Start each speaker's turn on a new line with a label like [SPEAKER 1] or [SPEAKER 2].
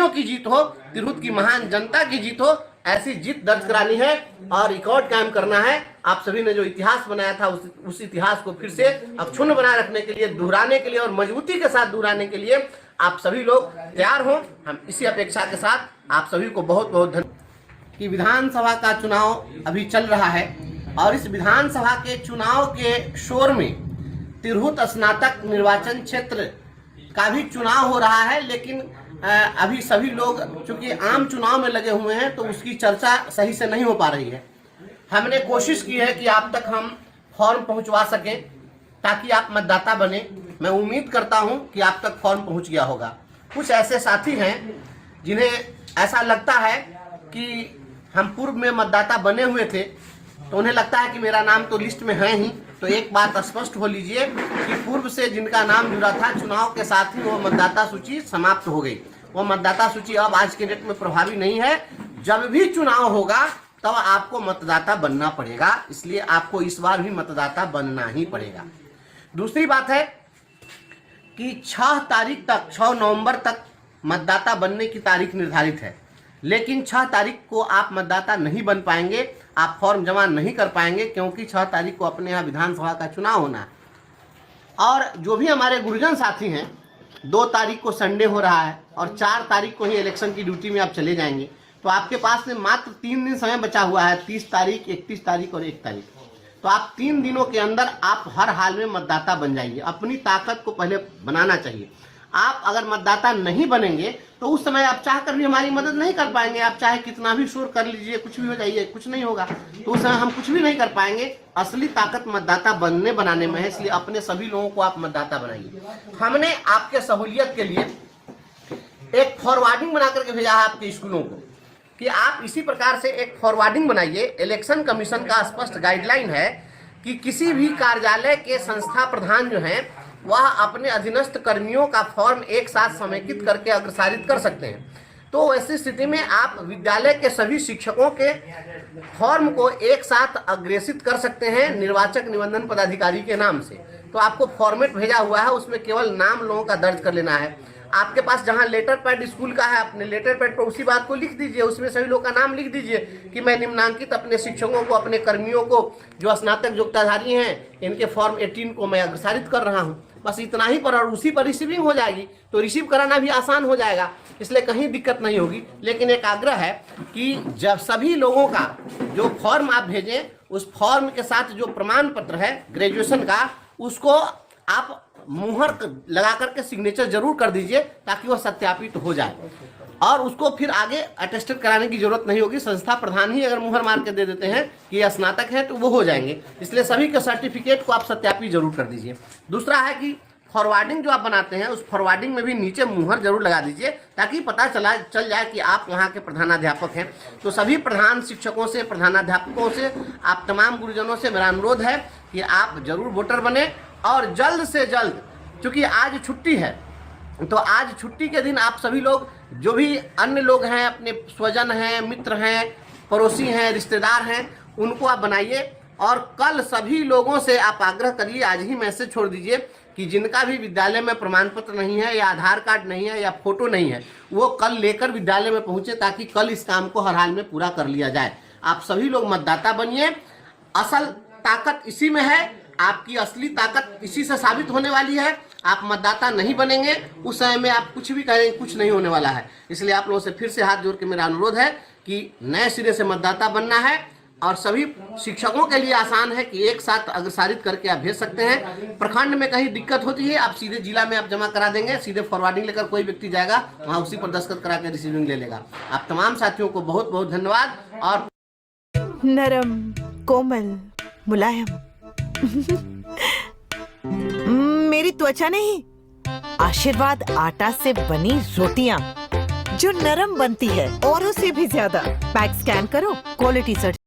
[SPEAKER 1] की जीत हो, तिरहुत की महान जनता की जीत हो, ऐसी जीत दर्ज करानी है और रिकॉर्ड कायम करना है। आप सभी ने जो इतिहास बनाया था उस इतिहास को फिर से अक्षुण्ण बनाए रखने के लिए, दोहराने के लिए और मजबूती के साथ दोहराने के लिए आप सभी लोग तैयार हो। हम इसी अपेक्षा के साथ आप सभी को बहुत बहुत धन्यवाद। कि विधानसभा का चुनाव अभी चल रहा है और इस विधानसभा के चुनाव के शोर में तिरहुत स्नातक निर्वाचन क्षेत्र का भी चुनाव हो रहा है, लेकिन अभी सभी लोग चूंकि आम चुनाव में लगे हुए हैं तो उसकी चर्चा सही से नहीं हो पा रही है। हमने कोशिश की है कि आप तक हम फॉर्म पहुंचवा सकें ताकि आप मतदाता बने। मैं उम्मीद करता हूं कि आप तक फॉर्म पहुंच गया होगा। कुछ ऐसे साथी हैं जिन्हें ऐसा लगता है कि हम पूर्व में मतदाता बने हुए थे तो उन्हें लगता है कि मेरा नाम तो लिस्ट में है ही। तो एक बात स्पष्ट हो लीजिए कि पूर्व से जिनका नाम जुड़ा था चुनाव के साथ ही वो मतदाता सूची समाप्त हो गई। वो मतदाता सूची अब आज के डेट में प्रभावी नहीं है। जब भी चुनाव होगा तब आपको मतदाता बनना पड़ेगा, इसलिए आपको इस बार भी मतदाता बनना ही पड़ेगा। दूसरी बात है कि 6 नवंबर तक मतदाता बनने की तारीख निर्धारित है, लेकिन 6 तारीख को आप मतदाता नहीं बन पाएंगे, आप फॉर्म जमा नहीं कर पाएंगे, क्योंकि 6 तारीख को अपने यहाँ विधानसभा का चुनाव होना है। और जो भी हमारे गुरुजन साथी हैं, 2 तारीख को संडे हो रहा है और 4 तारीख को ही इलेक्शन की ड्यूटी में आप चले जाएंगे, तो आपके पास में मात्र 3 दिन समय बचा हुआ है, 30 तारीख, 31 तारीख और 1 तारीख। तो आप 3 दिनों के अंदर आप हर हाल में मतदाता बन जाइए। अपनी ताकत को पहले बनाना चाहिए। आप अगर मतदाता नहीं बनेंगे तो उस समय आप चाह कर भी हमारी मदद नहीं कर पाएंगे। आप चाहे कितना भी शोर कर लीजिए, कुछ भी हो जाइए, कुछ नहीं होगा, तो उस समय हम कुछ भी नहीं कर पाएंगे। असली ताकत मतदाता बनाने में है, इसलिए अपने सभी लोगों को आप मतदाता बनाइए। हमने आपके सहूलियत के लिए एक फॉरवर्डिंग बना करके भेजा है आपके स्कूलों को कि आप इसी प्रकार से एक फॉरवर्डिंग बनाइए। इलेक्शन कमीशन का स्पष्ट गाइडलाइन है कि किसी भी कार्यालय के संस्था प्रधान जो हैं वह अपने अधीनस्थ कर्मियों का फॉर्म एक साथ समेकित करके अग्रसारित कर सकते हैं। तो ऐसी स्थिति में आप विद्यालय के सभी शिक्षकों के फॉर्म को एक साथ अग्रेसित कर सकते हैं निर्वाचक निबंधन पदाधिकारी के नाम से। तो आपको फॉर्मेट भेजा हुआ है, उसमें केवल नाम लोगों का दर्ज कर लेना है। आपके पास जहां लेटर पैड स्कूल का है, अपने लेटर पैड पर उसी बात को लिख दीजिए, उसमें सभी लोग का नाम लिख दीजिए कि मैं निम्नांकित अपने शिक्षकों को, अपने कर्मियों को जो स्नातक योग्यताधारी हैं, इनके फॉर्म 18 को मैं अग्रसारित कर रहा हूं। बस इतना ही पर, और उसी पर रिसीविंग हो जाएगी, तो रिसीव कराना भी आसान हो जाएगा, इसलिए कहीं दिक्कत नहीं होगी। लेकिन एक आग्रह है कि जब सभी लोगों का जो फॉर्म आप भेजें, उस फॉर्म के साथ जो प्रमाण पत्र है ग्रेजुएशन का, उसको आप मुहर लगा करके सिग्नेचर जरूर कर दीजिए ताकि वह सत्यापित हो जाए, और उसको फिर आगे अटेस्टेड कराने की जरूरत नहीं होगी। संस्था प्रधान ही अगर मुहर मार के दे देते हैं कि ये स्नातक है तो वो हो जाएंगे, इसलिए सभी के सर्टिफिकेट को आप सत्यापित जरूर कर दीजिए। दूसरा है कि फॉरवर्डिंग जो आप बनाते हैं उस फॉरवर्डिंग में भी नीचे मुहर जरूर लगा दीजिए ताकि पता चल जाए कि आप वहाँ के प्रधानाध्यापक हैं। तो सभी प्रधान शिक्षकों से, प्रधानाध्यापकों से, आप तमाम गुरुजनों से मेरा अनुरोध है कि आप जरूर वोटर बने और जल्द से जल्द, क्योंकि आज छुट्टी है, तो आज छुट्टी के दिन आप सभी लोग, जो भी अन्य लोग हैं, अपने स्वजन हैं, मित्र हैं, पड़ोसी हैं, रिश्तेदार हैं, उनको आप बनाइए। और कल सभी लोगों से आप आग्रह करिए, आज ही मैसेज छोड़ दीजिए कि जिनका भी विद्यालय में प्रमाण पत्र नहीं है या आधार कार्ड नहीं है या फोटो नहीं है, वो कल लेकर विद्यालय में पहुंचे ताकि कल इस काम को हर हाल में पूरा कर लिया जाए। आप सभी लोग मतदाता बनिए। असल ताकत इसी में है, आपकी असली ताकत इसी से साबित होने वाली है। आप मतदाता नहीं बनेंगे, उस समय में आप कुछ भी करेंगे, कुछ नहीं होने वाला है। इसलिए आप लोगों से फिर से हाथ जोड़ के मेरा अनुरोध है कि नए सिरे से मतदाता बनना है। और सभी शिक्षकों के लिए आसान है कि एक साथ अग्रसारित करके आप भेज सकते हैं। प्रखंड में कहीं दिक्कत होती है, आप सीधे जिला में आप जमा करा देंगे, सीधे फॉरवर्डिंग लेकर कोई व्यक्ति जाएगा, वहाँ उसी पर दस्तखत करा के रिसीविंग ले लेगा। आप तमाम साथियों को बहुत बहुत धन्यवाद। और
[SPEAKER 2] नरम, कोमल, मुलायम मेरी त्वचा नहीं, आशीर्वाद आटा से बनी रोटियां जो नरम बनती है औरों से भी ज्यादा। पैक स्कैन करो, क्वालिटी सर्टिफिकेट